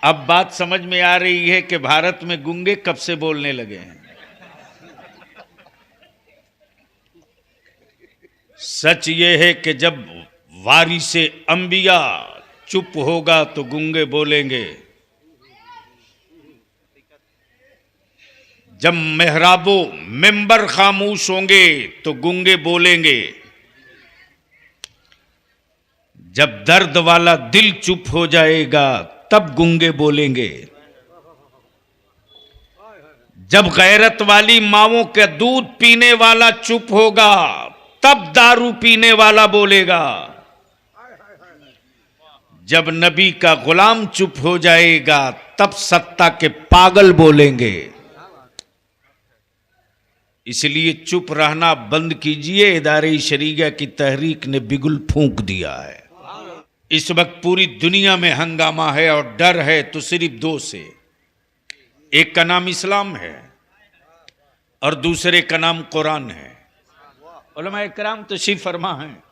अब बात समझ में आ रही है कि भारत में गूंगे कब से बोलने लगे हैं। सच ये है कि जब वारिसे अंबिया चुप होगा तो गूंगे बोलेंगे। जब मेहराबो मेंबर खामोश होंगे तो गूंगे बोलेंगे। जब दर्द वाला दिल चुप हो जाएगा तब गूंगे बोलेंगे। जब गैरत वाली मावों के दूध पीने वाला चुप होगा तब दारू पीने वाला बोलेगा। जब नबी का गुलाम चुप हो जाएगा तब सत्ता के पागल बोलेंगे। इसलिए चुप रहना बंद कीजिए। इदारे शरीया की तहरीक ने बिगुल फूंक दिया है। इस वक्त पूरी दुनिया में हंगामा है और डर है तो सिर्फ दो से। एक का नाम इस्लाम है और दूसरे का नाम कुरान है। उलमा इकराम तशरीफ फरमा है।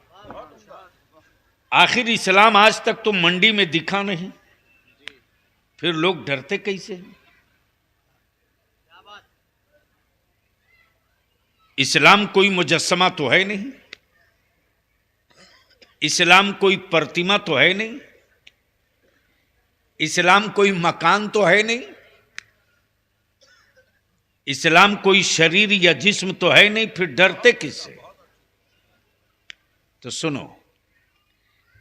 आखिर इस्लाम आज तक तो मंडी में दिखा नहीं, फिर लोग डरते कैसे हैं? इस्लाम कोई मुजस्समा तो है नहीं, इस्लाम कोई प्रतिमा तो है नहीं, इस्लाम कोई मकान तो है नहीं, इस्लाम कोई शरीर या जिस्म तो है नहीं, फिर डरते किससे? तो सुनो,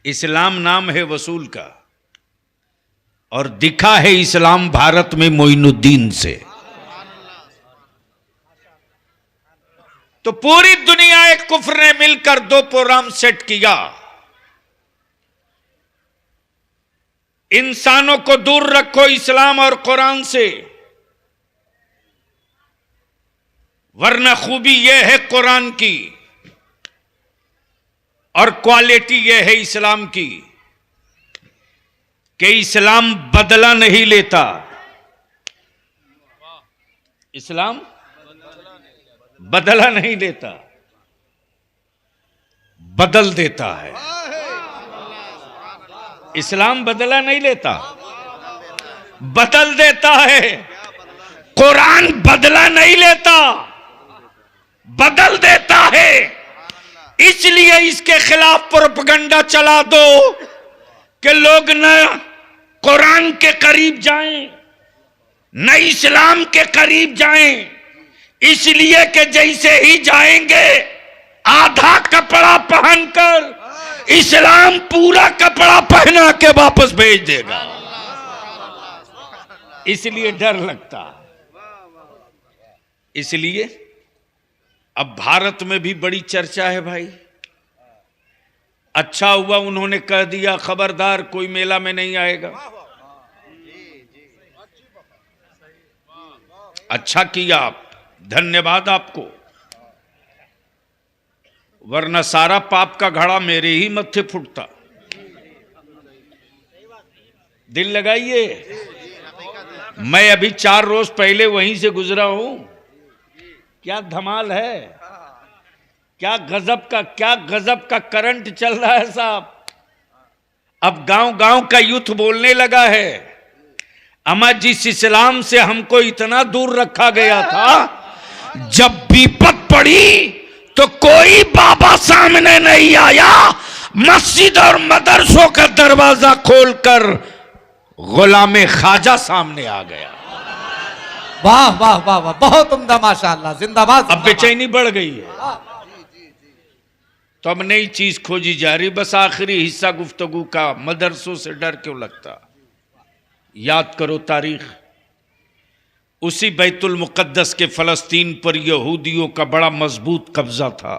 इस्लाम नाम है वसूल का और दिखा है इस्लाम भारत में मोइनुद्दीन से। तो पूरी दुनिया एक कुफ्र ने मिलकर दो प्रोग्राम सेट किया। इंसानों को दूर रखो इस्लाम और कुरान से, वरना खूबी यह है कुरान की और क्वालिटी यह है इस्लाम की कि इस्लाम बदला नहीं लेता। इस्लाम बदला नहीं लेता, बदल देता है। इस्लाम बदला नहीं लेता, बदल देता है। कुरान बदला नहीं लेता, बदल देता है। इसलिए इसके खिलाफ प्रोपेगेंडा चला दो कि लोग न कुरान के करीब जाएं न इस्लाम के करीब जाएं। इसलिए कि जैसे ही जाएंगे आधा कपड़ा पहनकर इस्लाम पूरा कपड़ा पहना के वापस भेज देगा। इसलिए डर लगता। इसलिए अब भारत में भी बड़ी चर्चा है भाई। अच्छा हुआ उन्होंने कह दिया खबरदार कोई मेला में नहीं आएगा। अच्छा किया आप, धन्यवाद आपको, वरना सारा पाप का घड़ा मेरे ही मत्थे फुटता। दिल लगाइए, मैं अभी 4 रोज पहले वहीं से गुजरा हूं। क्या धमाल है, क्या गजब का करंट चल रहा है साहब। अब गांव गांव का यूथ बोलने लगा है। अमा जिस इस्लाम से हमको इतना दूर रखा गया था, जब विपत पड़ी तो कोई बाबा सामने नहीं आया। मस्जिद और मदरसों का दरवाजा खोलकर गुलामे ख्वाजा सामने आ गया। वाह वाह वाह वाह, बहुत उम्दा, माशाअल्लाह, जिंदाबाद। अब बेचैनी बढ़ गई है तो अब नई चीज खोजी जा रही। बस आखिरी हिस्सा गुफ्तगू का, मदरसों से डर क्यों लगता? याद करो तारीख। उसी बैतुल मुक़द्दस के फ़लस्तीन पर यहूदियों का बड़ा मजबूत कब्जा था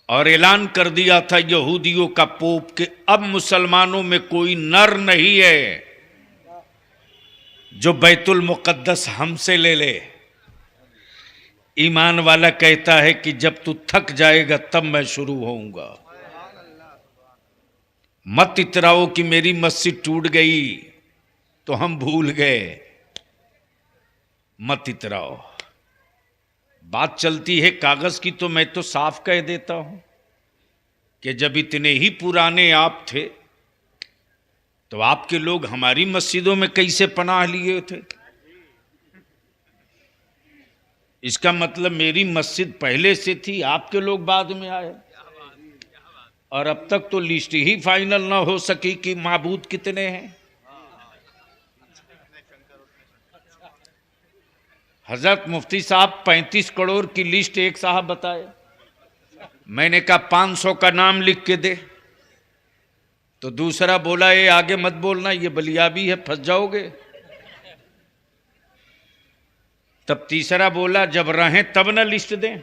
और ऐलान कर दिया था यहूदियों का पोप कि अब मुसलमानों में कोई नर नहीं है जो बैतुल मुक़द्दस हमसे ले ले। ईमान वाला कहता है कि जब तू थक जाएगा तब मैं शुरू होऊंगा। मत इतराओ कि मेरी मस्जिद टूट गई तो हम भूल गए, मत इतराओ। बात चलती है कागज की तो मैं तो साफ कह देता हूं कि जब इतने ही पुराने आप थे तो आपके लोग हमारी मस्जिदों में कैसे पनाह लिए थे? इसका मतलब मेरी मस्जिद पहले से थी, आपके लोग बाद में आए। और अब तक तो लिस्ट ही फाइनल ना हो सकी कि माबूद कितने हैं। हजरत मुफ्ती साहब 35 करोड़ की लिस्ट एक साहब बताए। मैंने कहा 500 का नाम लिख के दे, तो दूसरा बोला ये आगे मत बोलना, ये बलियाबी है, फंस जाओगे। तब तीसरा बोला जब रहें तब ना लिस्ट दें।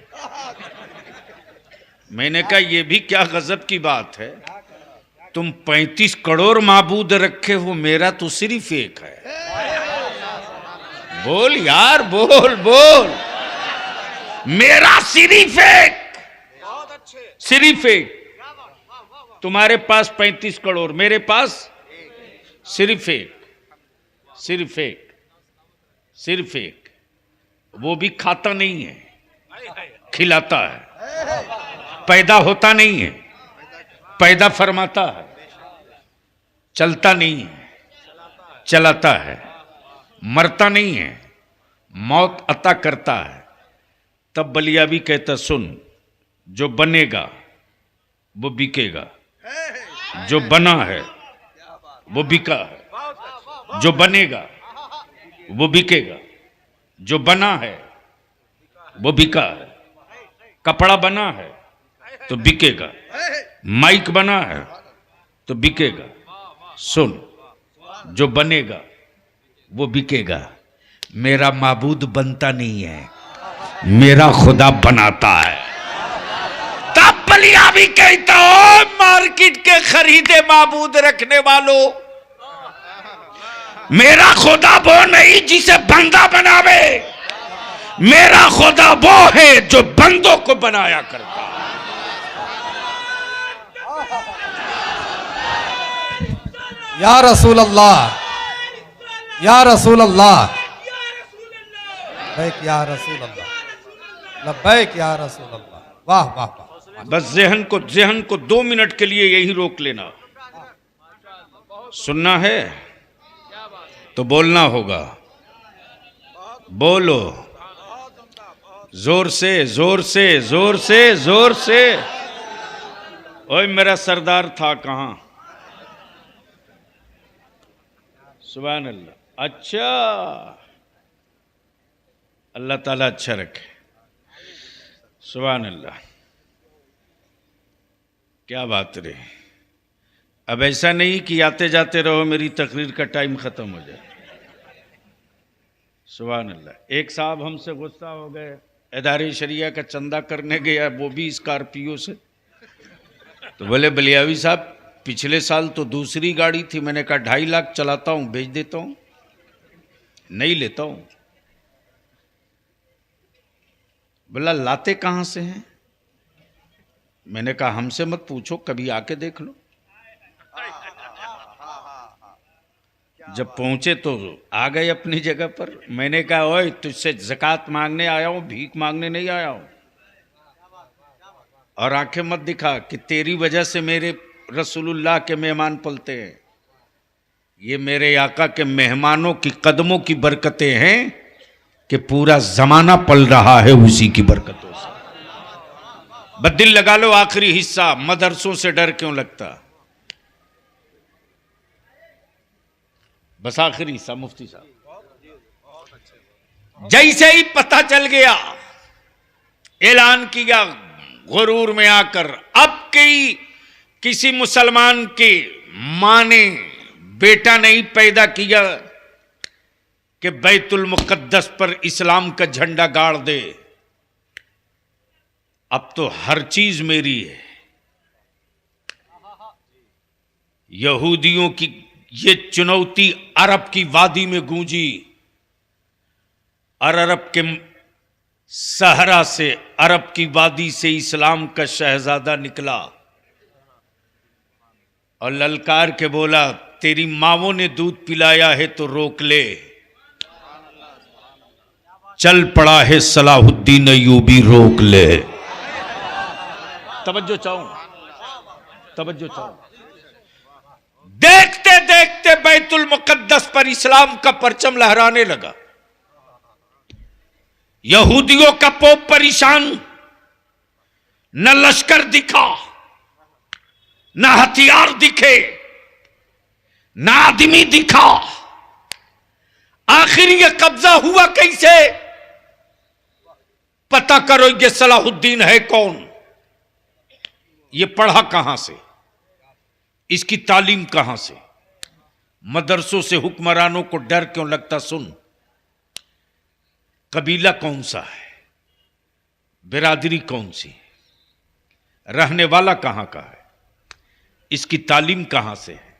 मैंने कहा ये भी क्या गजब की बात है, तुम 35 करोड़ माबूद रखे हो, मेरा तो सिर्फ एक है। बोल यार, बोल बोल, मेरा सिर्फ एक, सिर्फ एक। तुम्हारे पास 35 करोड़, मेरे पास सिर्फ एक, सिर्फ एक, सिर्फ एक। वो भी खाता नहीं है, खिलाता है। पैदा होता नहीं है, पैदा फरमाता है। चलता नहीं है, चलाता है। मरता नहीं है, मौत अता करता है। तब बलियाबी कहता सुन, जो बनेगा वो बिकेगा, जो बना है वो बिका है, जो बनेगा वो बिकेगा, जो बना है वो बिका है। कपड़ा बना है तो बिकेगा, माइक बना है तो बिकेगा। सुन, जो बनेगा वो बिकेगा। मेरा माबूद बनता नहीं है, मेरा खुदा बनाता है। तब बलियाबी कहता हो मार्केट के खरीदे माबूद रखने वालों, मेरा खुदा वो नहीं जिसे बंदा बनावे, मेरा खुदा वो है जो बंदों को बनाया करता है। या रसूल अल्लाह, या रसूल अल्लाह, लब्बैक या रसूल अल्लाह, लब्बैक या रसूल अल्लाह। वाह वाह वाह। बस जहन को 2 मिनट के लिए यही रोक लेना। सुनना है तो बोलना होगा, बोलो जोर से, जोर से, जोर से, जोर से। ओए मेरा सरदार था कहां? सुभान अल्लाह। अच्छा, अल्लाह ताला अच्छा रखे। सुभान अल्लाह, क्या बात रही। अब ऐसा नहीं कि आते जाते रहो, मेरी तकरीर का टाइम खत्म हो जाए। सुभान अल्लाह। एक साहब हमसे गुस्सा हो गए, इदारे शरिया का चंदा करने गया, वो भी स्कॉर्पियो से। तो बोले बलियावी साहब पिछले साल तो दूसरी गाड़ी थी, मैंने कहा 2.5 लाख चलाता हूं, बेच देता हूं, नहीं लेता हूं। बोला लाते कहां से हैं? मैंने कहा हमसे मत पूछो, कभी आके देख लो। जब पहुंचे तो आ गए अपनी जगह पर। मैंने कहा ओए तुझसे ज़कात मांगने आया हूं, भीख मांगने नहीं आया हूं। और आंखें मत दिखा कि तेरी वजह से मेरे रसूलुल्लाह के मेहमान पलते हैं। ये मेरे आका के मेहमानों की कदमों की बरकतें हैं कि पूरा जमाना पल रहा है उसी की बरकतों से। बदिल लगा लो आखिरी हिस्सा, मदरसों से डर क्यों लगता। बस आखिरी हिस्सा मुफ्ती साहब। जैसे ही पता चल गया, ऐलान किया गुरूर में आकर, अब किसी मुसलमान की मां ने बेटा नहीं पैदा किया कि बैतुल मुकद्दस पर इस्लाम का झंडा गाड़ दे। अब तो हर चीज मेरी है। यहूदियों की ये चुनौती अरब की वादी में गूंजी, और अरब के सहरा से, अरब की वादी से इस्लाम का शहजादा निकला और ललकार के बोला तेरी मावों ने दूध पिलाया है तो रोक ले। चल पड़ा है सलाहुद्दीन अय्यूबी, रोक ले। तवज्जो चाहूं, तवज्जो चाहूं। देखते देखते बैतुल मुकद्दस पर इस्लाम का परचम लहराने लगा। यहूदियों का पोप परेशान, न लश्कर दिखा, न हथियार दिखे, न आदमी दिखा। आखिर ये कब्जा हुआ कैसे? पता करो ये सलाहुद्दीन है कौन, ये पढ़ा कहां से, इसकी तालीम कहां से, मदरसों से हुक्मरानों को डर क्यों लगता? सुन, कबीला कौन सा है, बिरादरी कौन सी, रहने वाला कहां का है, इसकी तालीम कहां से है।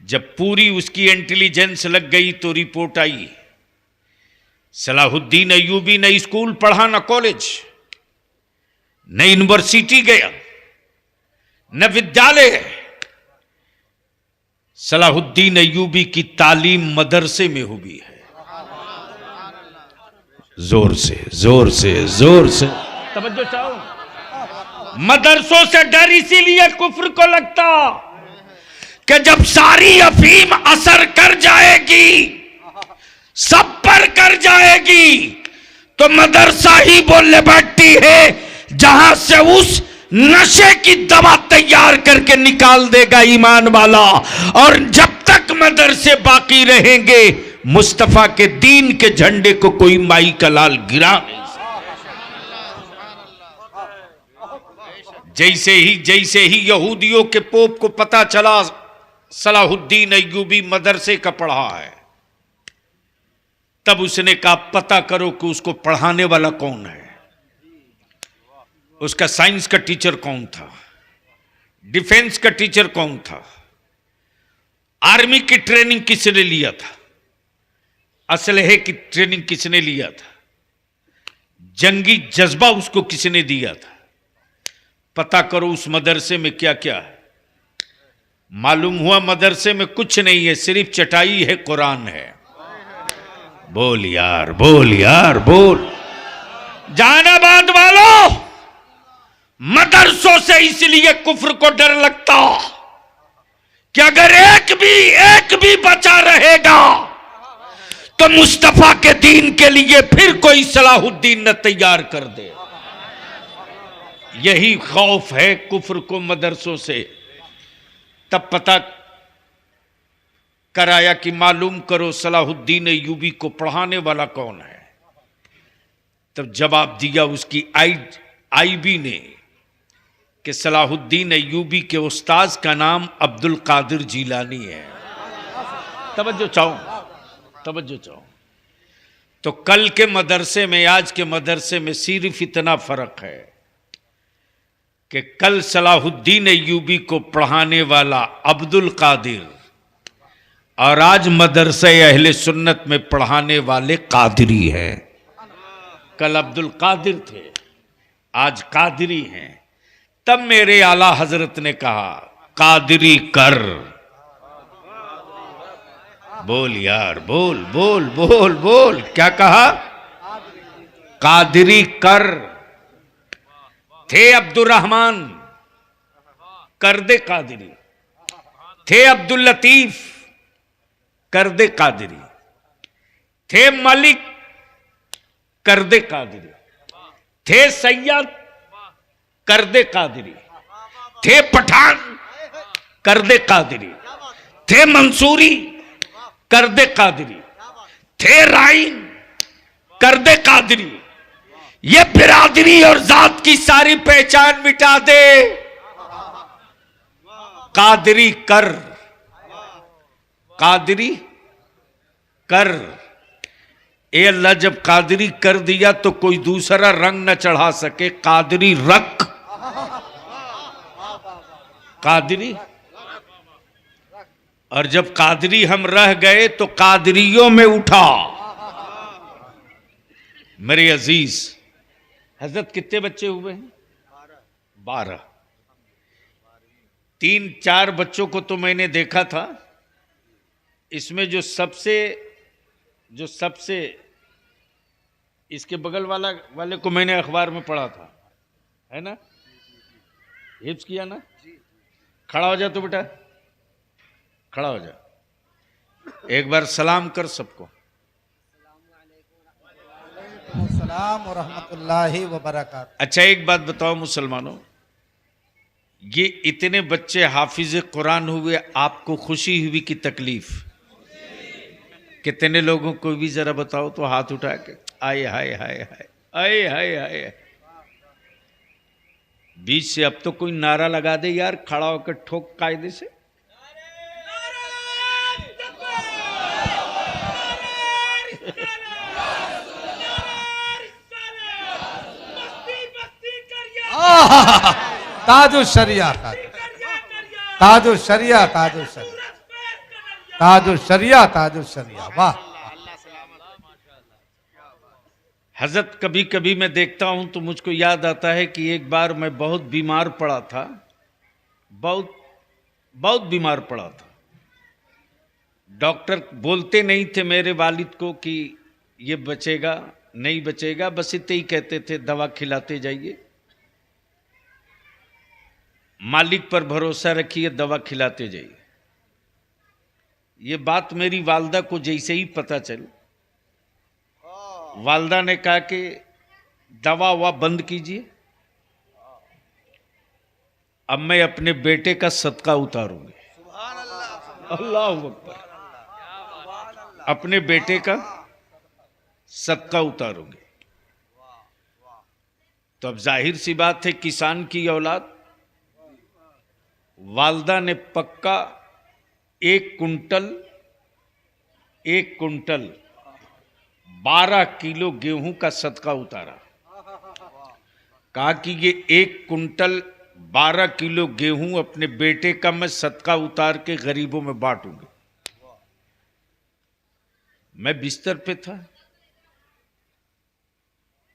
जब पूरी उसकी इंटेलिजेंस लग गई तो रिपोर्ट आई, सलाहुद्दीन अय्यूबी न स्कूल पढ़ा, न कॉलेज, न यूनिवर्सिटी गया, न विद्यालय है। सलाहुद्दीन अय्यूबी की तालीम मदरसे में हुई है। जोर से जोर से जोर से तवज्जो चाहो। मदरसों से डर इसीलिए कुफ्र को लगता कि जब सारी अफीम असर कर जाएगी, सब पर कर जाएगी, तो मदरसा ही बोलने बैठती है जहां से उस नशे की दवा तैयार करके निकाल देगा ईमान वाला। और जब तक मदरसे बाकी रहेंगे, मुस्तफा के दीन के झंडे को कोई माई का लाल गिरा नहीं सकता। जैसे ही यहूदियों के पोप को पता चला सलाहुद्दीन अय्यूबी मदरसे का पढ़ा है, तब उसने कहा पता करो कि उसको पढ़ाने वाला कौन है, उसका साइंस का टीचर कौन था, डिफेंस का टीचर कौन था, आर्मी की ट्रेनिंग किसने लिया था, असलहे की ट्रेनिंग किसने लिया था, जंगी जज्बा उसको किसने दिया था। पता करो उस मदरसे में क्या क्या है। मालूम हुआ मदरसे में कुछ नहीं है, सिर्फ चटाई है, कुरान है। बोल यार, बोल यार, बोल। जहानाबाद वालों, मदरसों से इसलिए कुफ्र को डर लगता कि अगर एक भी बचा रहेगा तो मुस्तफा के दीन के लिए फिर कोई सलाहुद्दीन न तैयार कर दे। यही खौफ है कुफ्र को मदरसों से। तब पता कराया कि मालूम करो सलाहुद्दीन अय्यूबी को पढ़ाने वाला कौन है। तब जवाब दिया उसकी आईबी ने कि सलाहुद्दीन अय्यूबी के उस्ताद का नाम अब्दुल कादिर जीलानी है। तवज्जो चाहो। तो कल के मदरसे में आज के मदरसे में सिर्फ इतना फर्क है कि कल सलाहुद्दीन अय्यूबी को पढ़ाने वाला अब्दुल कादिर और आज मदरसे अहले सुन्नत में पढ़ाने वाले कादरी हैं। कल अब्दुल कादिर थे, आज कादरी हैं। तब मेरे आला हजरत ने कहा कादरी कर। बोल यार, बोल बोल बोल बोल। क्या कहा? कादरी कर। थे अब्दुल रहमान, कर दे कादरी। थे अब्दुल लतीफ, कर दे कादरी। थे मलिक, कर दे कादरी। थे सैयद, कर दे कादरी। थे पठान, कर दे कादरी। थे मंसूरी, कर दे कादरी। थे राइन, कर दे कादरी। ये बिरादरी और जात की सारी पहचान मिटा दे। कादरी कर, कादरी कर। ए अल्लाह, जब कादरी कर दिया तो कोई दूसरा रंग न चढ़ा सके। कादरी रख, कादरी। और जब कादरी हम रह गए तो कादरियों में उठा। मेरे अजीज हजरत, कितने बच्चे हुए हैं? 12। 3-4 बच्चों को तो मैंने देखा था। इसमें जो सबसे इसके बगल वाले को मैंने अखबार में पढ़ा था, है ना? हिफ्ज किया ना? खड़ा हो जा तो बेटा। खड़ा हो जा, एक बार सलाम कर सबको। अस्सलाम व रहमतुल्लाहि व बरकातहू। अच्छा एक बात बताओ मुसलमानों, ये इतने बच्चे हाफिज कुरान हुए, आपको खुशी हुई कि तकलीफ? कितने लोगों को भी जरा बताओ तो हाथ उठा के, आए हाय हाय हाय आए हाय हाय। बीच से अब तो कोई नारा लगा दे यार, खड़ा होकर ठोक कायदे से। ताजुल शरिया, ताजुल शरिया, ताजुल शरिया, ताजुल शरिया, ताजुल शरिया। वाह। हजरत कभी कभी मैं देखता हूं तो मुझको याद आता है कि एक बार मैं बहुत बीमार पड़ा था, बहुत बहुत बीमार पड़ा था। डॉक्टर बोलते नहीं थे मेरे वालिद को कि ये बचेगा नहीं बचेगा, बस इतने ही कहते थे दवा खिलाते जाइए, मालिक पर भरोसा रखिए, दवा खिलाते जाइए। ये बात मेरी वालदा को जैसे ही पता चली, वालदा ने कहा कि दवा ववा बंद कीजिए, अब मैं अपने बेटे का सदका उतारूंगी। अल्लाह अकबर, अपने बेटे का सदका उतारूंगी। तो अब जाहिर सी बात है, किसान की औलाद, वालदा ने पक्का 1 कुंटल 12 किलो गेहूं का सदका उतारा। कहा कि ये 1 कुंटल 12 किलो गेहूं अपने बेटे का मैं सदका उतार के गरीबों में बांटूंगी। मैं बिस्तर पे था,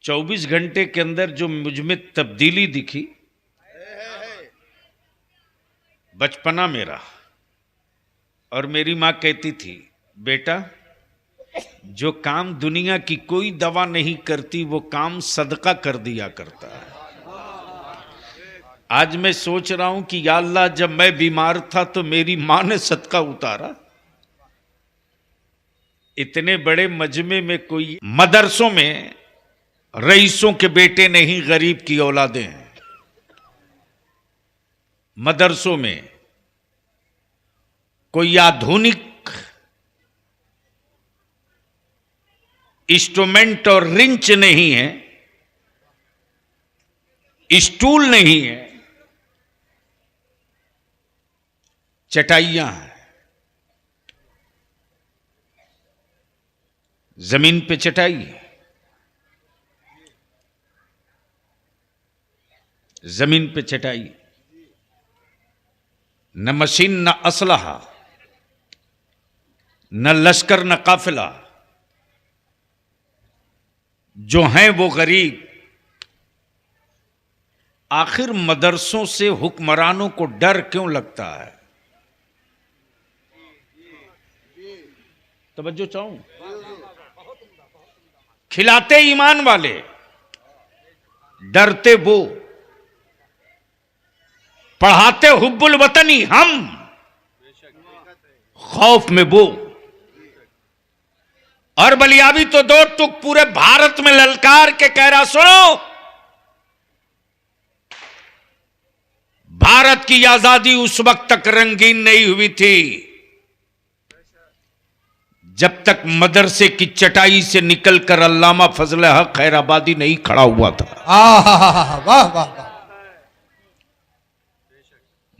24 घंटे के अंदर जो मुझमें तब्दीली दिखी, बचपना मेरा, और मेरी मां कहती थी, बेटा जो काम दुनिया की कोई दवा नहीं करती वो काम सदका कर दिया करता है। आज मैं सोच रहा हूं कि या अल्लाह, जब मैं बीमार था तो मेरी मां ने सदका उतारा। इतने बड़े मजमे में कोई, मदरसों में रईसों के बेटे नहीं, गरीब की औलादें हैं। मदरसों में कोई आधुनिक इंस्ट्रूमेंट और रिंच नहीं है, स्टूल नहीं है, चटाइयां हैं। जमीन पे चटाई है, जमीन पे चटाई, न मशीन न असलहा, न लश्कर न काफिला। जो हैं वो गरीब। आखिर मदरसों से हुक्मरानों को डर क्यों लगता है? तवज्जो चाहूं, खिलाते ईमान वाले, डरते वो, पढ़ाते हुब्बुल वतनी हम, खौफ में वो। और बलियाबी तो दो टुक पूरे भारत में ललकार के कह रहा, सुनो, भारत की आजादी उस वक्त तक रंगीन नहीं हुई थी जब तक मदरसे की चटाई से निकलकर अल्लामा फजल हक खैराबादी नहीं खड़ा हुआ था। वाह वाह वाह।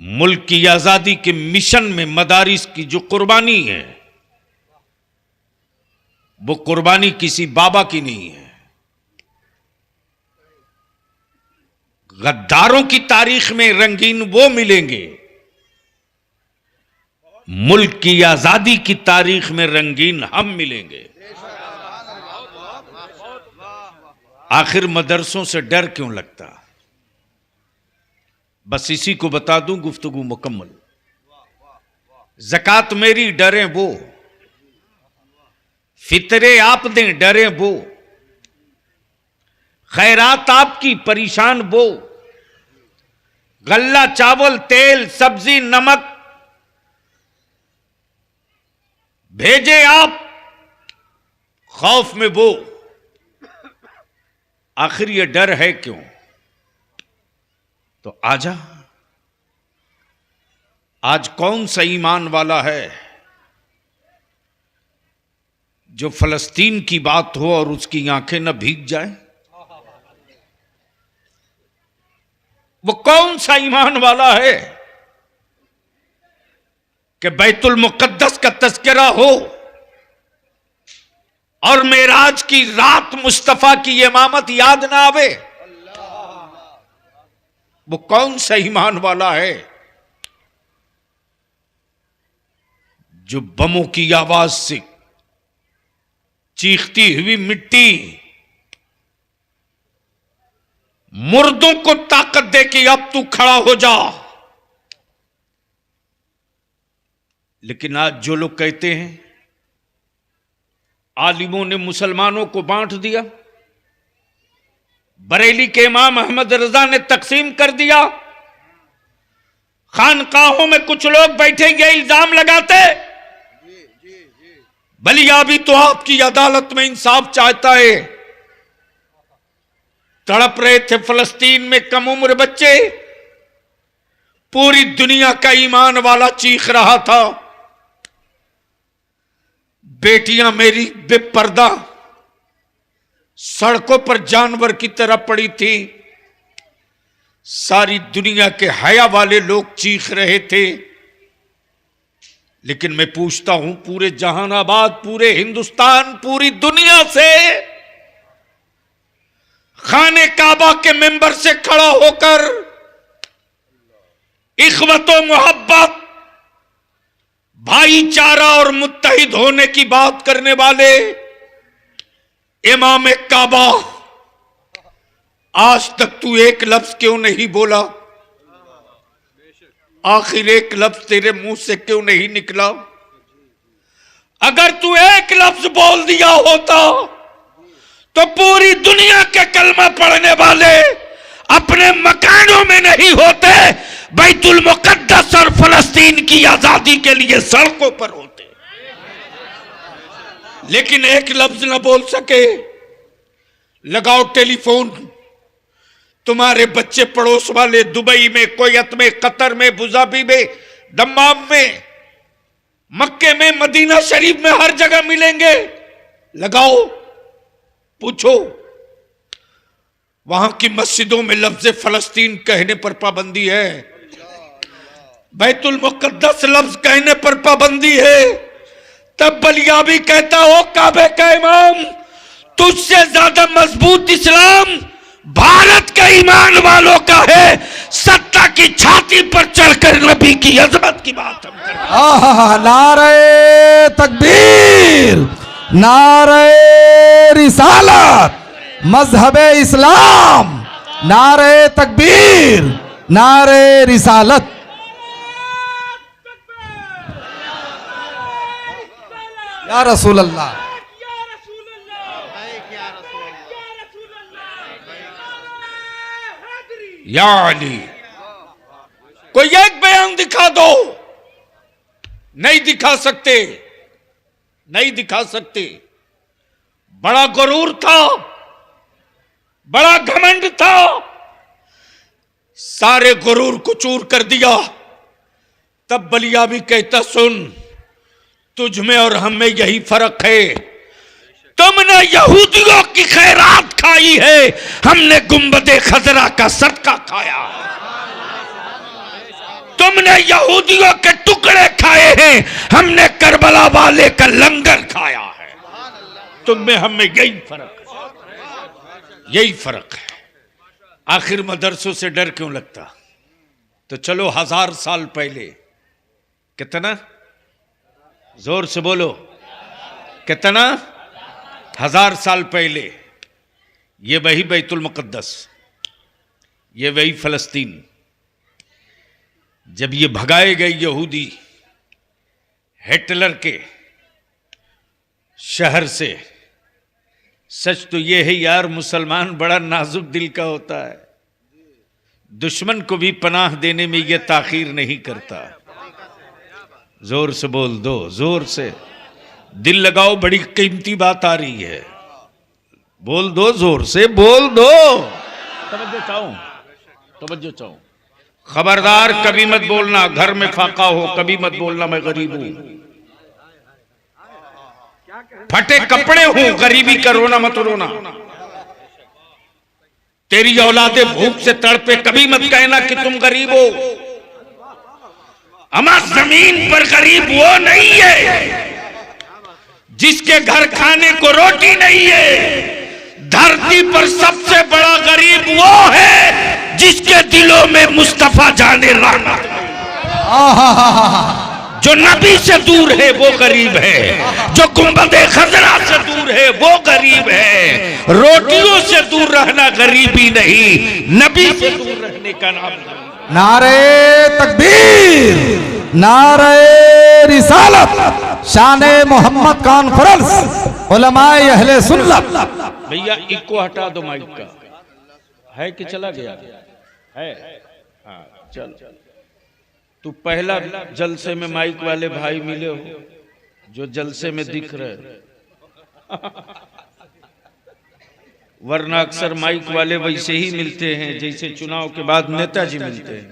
मुल्क की आजादी के मिशन में मदारिस की जो कुर्बानी है, वो कुर्बानी किसी बाबा की नहीं है। गद्दारों की तारीख में रंगीन वो मिलेंगे, मुल्क की आजादी की तारीख में रंगीन हम मिलेंगे। आखिर मदरसों से डर क्यों लगता? बस इसी को बता दूं, गुफ्तगू मुकम्मल। ज़कात मेरी डरे वो, फितरे आप दें डरे वो, खैरात आपकी परेशान वो, गल्ला चावल तेल सब्जी नमक भेजे आप खौफ में वो, आखिर ये डर है क्यों? तो आजा, आज कौन सा ईमान वाला है जो फलस्तीन की बात हो और उसकी आंखें न भीग जाए? वो कौन सा ईमान वाला है कि बैतुल मुकद्दस का तज़किरा हो और मेराज की रात मुस्तफा की इमामत याद ना आवे? वो कौन सा ईमान वाला है जो बमों की आवाज से चीखती हुई मिट्टी मुर्दों को ताकत दे कि अब तू खड़ा हो जा? लेकिन आज जो लोग कहते हैं आलिमों ने मुसलमानों को बांट दिया, बरेली के इमाम अहमद रजा ने तकसीम कर दिया, खानकाहों में कुछ लोग बैठे ये इल्जाम लगाते बलिया भी तो आपकी अदालत में इंसाफ चाहता है। तड़प रहे थे फलस्तीन में कम उम्र बच्चे, पूरी दुनिया का ईमान वाला चीख रहा था, बेटियां मेरी बेपर्दा सड़कों पर जानवर की तरह पड़ी थी। सारी दुनिया के हया वाले लोग चीख रहे थे। लेकिन मैं पूछता हूं, पूरे जहानाबाद, पूरे हिंदुस्तान, पूरी दुनिया से खाने काबा के मेंबर से खड़ा होकर इख्वत व मोहब्बत, भाईचारा और मुत्तहिद होने की बात करने वाले इमाम काबा, आज तक तू एक लफ्ज क्यों नहीं बोला? आखिर एक लफ्ज तेरे मुंह से क्यों नहीं निकला? अगर तू एक लफ्ज बोल दिया होता तो पूरी दुनिया के कलमा पढ़ने वाले अपने मकानों में नहीं होते, बैतुल मुकद्दस और फलस्तीन की आजादी के लिए सड़कों पर होते। लेकिन एक लफ्ज न बोल सके। लगाओ टेलीफोन, तुम्हारे बच्चे पड़ोस वाले दुबई में, कुवैत में, कतर में, अबुधाबी में, दम्माम में, मक्के में, मदीना शरीफ में, हर जगह मिलेंगे। लगाओ, पूछो, वहां की मस्जिदों में लफ्ज फलस्तीन कहने पर पाबंदी है, बैतुल मुकद्दस लफ्ज कहने पर पाबंदी है। तब बलिया भी कहता हो काबे का इमाम, तुझसे ज्यादा मजबूत इस्लाम भारत के ईमान वालों का है। सत्ता की छाती पर चढ़कर नबी की अजमत की बात हम करते हैं। नारे तकबीर, नारे रिसालत, मजहबे इस्लाम, नारे तकबीर, नारे रिसालत। या रसूल अल्लाह, या अली। कोई एक बयान दिखा दो। नहीं दिखा सकते, नहीं दिखा सकते। बड़ा गुरूर था, बड़ा घमंड था, सारे गुरूर को चूर कर दिया। तब बलिया भी कहता, सुन, तुझ में और हम में यही फर्क है, तुमने यहूदियों की खैरात खाई है, हमने गुंबदे खजरा का सदका खाया। तुमने यहूदियों के टुकड़े खाए हैं, हमने करबला वाले का लंगर खाया है। तुम में हम में यही फर्क है, यही फर्क है। आखिर मदरसों से डर क्यों लगता? तो चलो 1000 साल पहले, कितना जोर से बोलो, कितना 1000 साल पहले, ये वही बैतुल मुकद्दस, ये वही फलस्तीन, जब ये भगाए गए यहूदी हिटलर के शहर से। सच तो ये है यार, मुसलमान बड़ा नाजुक दिल का होता है, दुश्मन को भी पनाह देने में ये ताखीर नहीं करता। जोर से बोल दो, जोर से। दिल लगाओ, बड़ी कीमती बात आ रही है। बोल दो, जोर से बोल दो। तवज्जो चाहूं। खबरदार कभी मत बोलना घर में फाका हो, कभी मत बोलना मैं गरीब हूं। फटे कपड़े हूं, गरीबी का रोना मत रोना। तेरी औलादे भूख से तड़पे, कभी मत कहना कि तुम गरीब हो। हमारी जमीन पर गरीब वो नहीं है जिसके घर खाने को रोटी नहीं है। धरती पर सबसे बड़ा गरीब वो है जिसके दिलों में मुस्तफा जाने रहमत। जो नबी से दूर है वो गरीब है, जो गुंबदे खजरा से दूर है वो गरीब है। रोटियों से दूर रहना गरीबी नहीं, नबी से दूर रहने का नाम। नारे तकबीर, नारे रिसालत, शाने मोहम्मद कॉन्फ्रेंस, उलमाए अहले सुन्नत। भैया इको हटा दो माइक का। है कि चला गया है? हाँ चल। तू पहला जलसे में माइक वाले भाई मिले हो जो जलसे में दिख रहे। वरना अक्सर माइक वाले वैसे ही मिलते हैं जैसे चुनाव के बाद नेताजी मिलते हैं।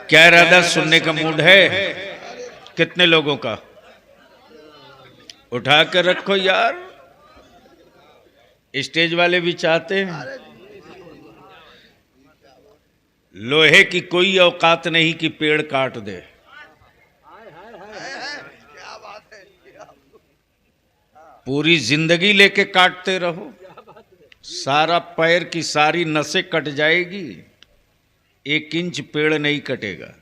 क्या इरादा सुनने का मूड है? कितने लोगों का? उठा कर रखो यार, स्टेज वाले भी चाहते हैं। लोहे की कोई औकात नहीं कि पेड़ काट दे। पूरी जिंदगी लेके काटते रहो, सारा पैर की सारी नसें कट जाएगी, 1 इंच पेड़ नहीं कटेगा।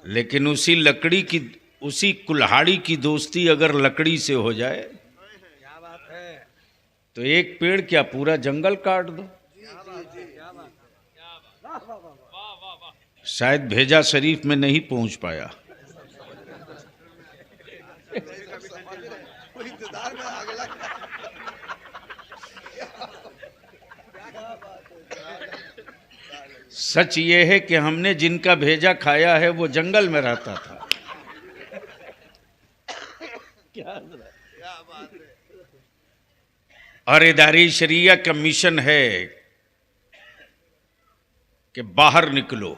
लेकिन उसी लकड़ी की, उसी कुल्हाड़ी की दोस्ती अगर लकड़ी से हो जाए तो एक पेड़ क्या पूरा जंगल काट दो। शायद भेजा शरीफ में नहीं पहुंच पाया। सच ये है कि हमने जिनका भेजा खाया है वो जंगल में रहता था। और इदारे शरिया का मिशन है कि बाहर निकलो।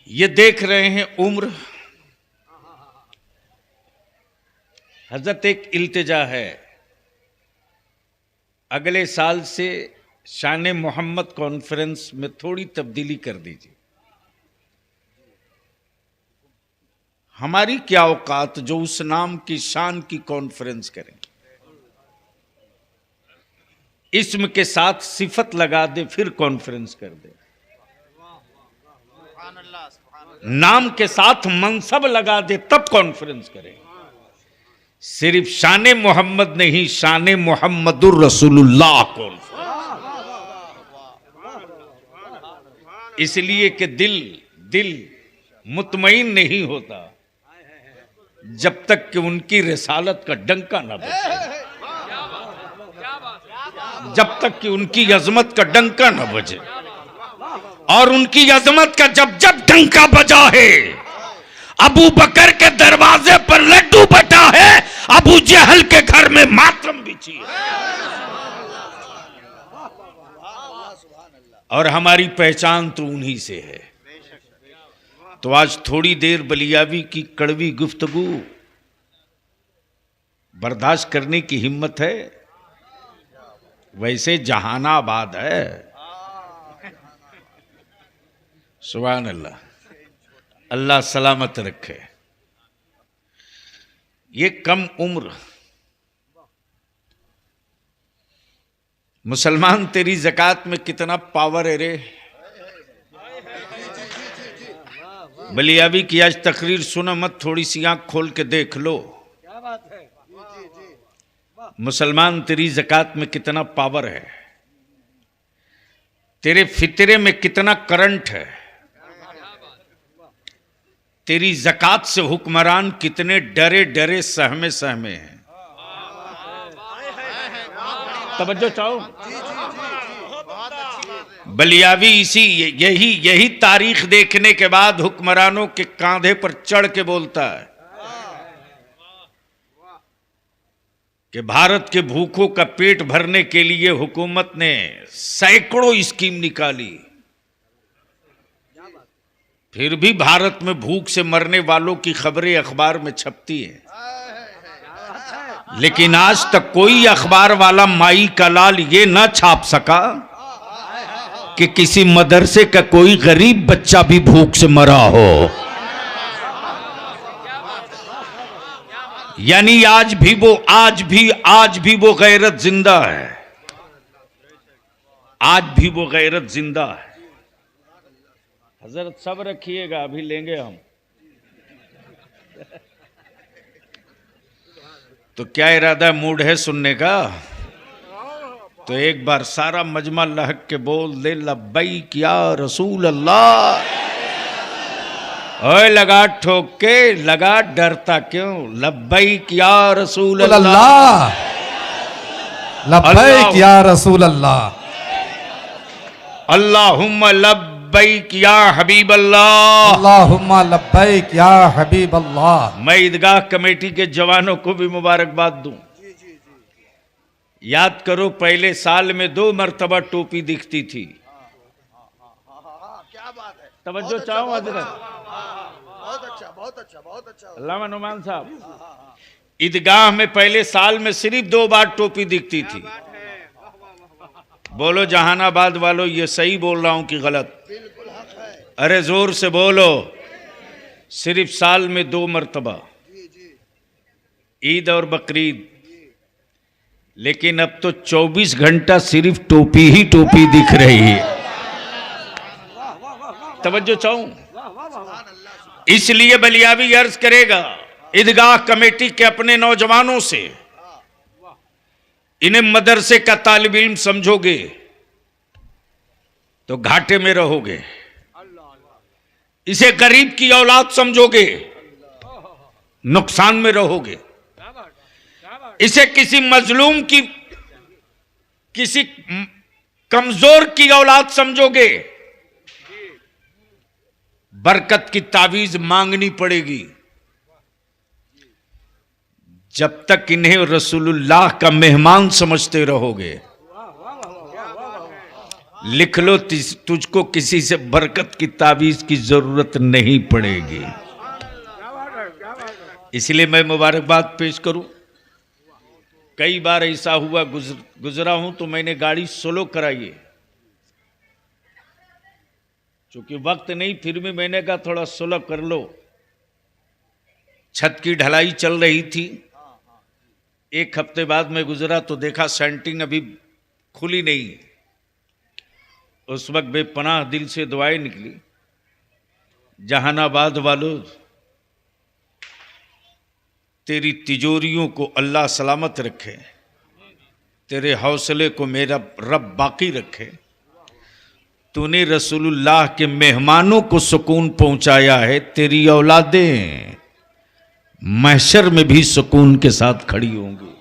ये देख रहे हैं उम्र। हजरत एक इल्तिजा है, अगले साल से शान मोहम्मद कॉन्फ्रेंस में थोड़ी तब्दीली कर दीजिए। हमारी क्या औकात जो उस नाम की शान की कॉन्फ्रेंस करें। इस्म के साथ सिफत लगा दे फिर कॉन्फ्रेंस कर दे, नाम के साथ मनसब लगा दे तब कॉन्फ्रेंस करें। सिर्फ शान मोहम्मद नहीं, शान मोहम्मदुर रसूलुल्लाह कॉन्फ्रेंस। इसलिए कि दिल मुतमईन नहीं होता जब तक कि उनकी रिसालत का डंका न बजे, जब तक कि उनकी अजमत का डंका न बजे। और उनकी अजमत का जब जब डंका बजा है, अबू बकर के दरवाजे पर लड्डू बटा है, अबू जहल के घर में मातम बिछी है। और हमारी पहचान तो उन्हीं से है। तो आज थोड़ी देर बलियावी की कड़वी गुफ्तगू बर्दाश्त करने की हिम्मत है? वैसे जहानाबाद है। सुभान अल्लाह, अल्लाह सलामत रखे। ये कम उम्र मुसलमान, तेरी ज़कात में कितना पावर है रे। बलियावी की आज तकरीर सुनो मत, थोड़ी सी आंख खोल के देख लो। मुसलमान, तेरी ज़कात में कितना पावर है, तेरे फितरे में कितना करंट है, तेरी ज़कात से हुक्मरान कितने डरे डरे सहमे सहमे हैं। तवज्जो चाहो। बलियावी यही तारीख देखने के बाद हुक्मरानों के कांधे पर चढ़ के बोलता है कि भारत के भूखों का पेट भरने के लिए हुकूमत ने सैकड़ों स्कीम निकाली, फिर भी भारत में भूख से मरने वालों की खबरें अखबार में छपती हैं, लेकिन आज तक कोई अखबार वाला माई का लाल ये ना छाप सका कि किसी मदरसे का कोई गरीब बच्चा भी भूख से मरा हो। यानी आज भी वो गैरत जिंदा है, आज भी वो गैरत जिंदा है। हजरत सब रखिएगा, अभी लेंगे हम। तो क्या इरादा मूड है सुनने का? तो एक बार सारा मजमा लहक के बोल दे लब्बैक या रसूल अल्लाह। ओए लगा ठोक के, लगा डरता क्यों? लब्बैक या रसूल अल्लाह, लब्बैक या रसूल अल्लाह, अल्लाहुम्मा लब्बैक या हबीब अल्लाह, अल्लाहुम्मा लब्बैक या हबीब अल्लाह। मैं ईदगाह कमेटी के जवानों को भी मुबारकबाद दूं। याद करो, पहले साल में 2 मरतबा टोपी दिखती थी। क्या बात है, तवज्जो चाहो हजरत। बहुत अच्छा। अल्लामा नुमान साहब, ईदगाह में पहले साल में सिर्फ 2 बार टोपी दिखती थी। बोलो जहानाबाद वालों, ये सही बोल रहा हूं कि गलत? अरे जोर से बोलो। सिर्फ साल में 2 मरतबा, ईद और बकरीद। लेकिन अब तो 24 घंटा सिर्फ टोपी ही टोपी दिख रही है। तवज्जो चाहूं, इसलिए बलियावी अर्ज करेगा ईदगाह कमेटी के अपने नौजवानों से, इन्हें मदरसे का तालिब इल्म समझोगे तो घाटे में रहोगे, इसे गरीब की औलाद समझोगे नुकसान में रहोगे, इसे किसी मजलूम की, किसी कमजोर की औलाद समझोगे, बरकत की तावीज मांगनी पड़ेगी। जब तक इन्हें रसूलुल्लाह का मेहमान समझते रहोगे, लिख लो, तुझको किसी से बरकत की तावीज की जरूरत नहीं पड़ेगी। इसलिए मैं मुबारकबाद पेश करूं। कई बार ऐसा हुआ, गुजरा हूं तो मैंने गाड़ी स्लो कराई है, चूंकि वक्त नहीं, फिर भी मैंने कहा थोड़ा स्लो कर लो। छत की ढलाई चल रही थी। 1 हफ्ते बाद मैं गुजरा तो देखा सेंटिंग अभी खुली नहीं। उस वक्त बेपनाह दिल से दुआएं निकली, जहानाबाद वालों, तेरी तिजोरियों को अल्लाह सलामत रखे, तेरे हौसले को मेरा रब बाकी रखे। तूने रसूलुल्लाह के मेहमानों को सुकून पहुंचाया है, तेरी औलादें महशर में भी सुकून के साथ खड़ी होंगी।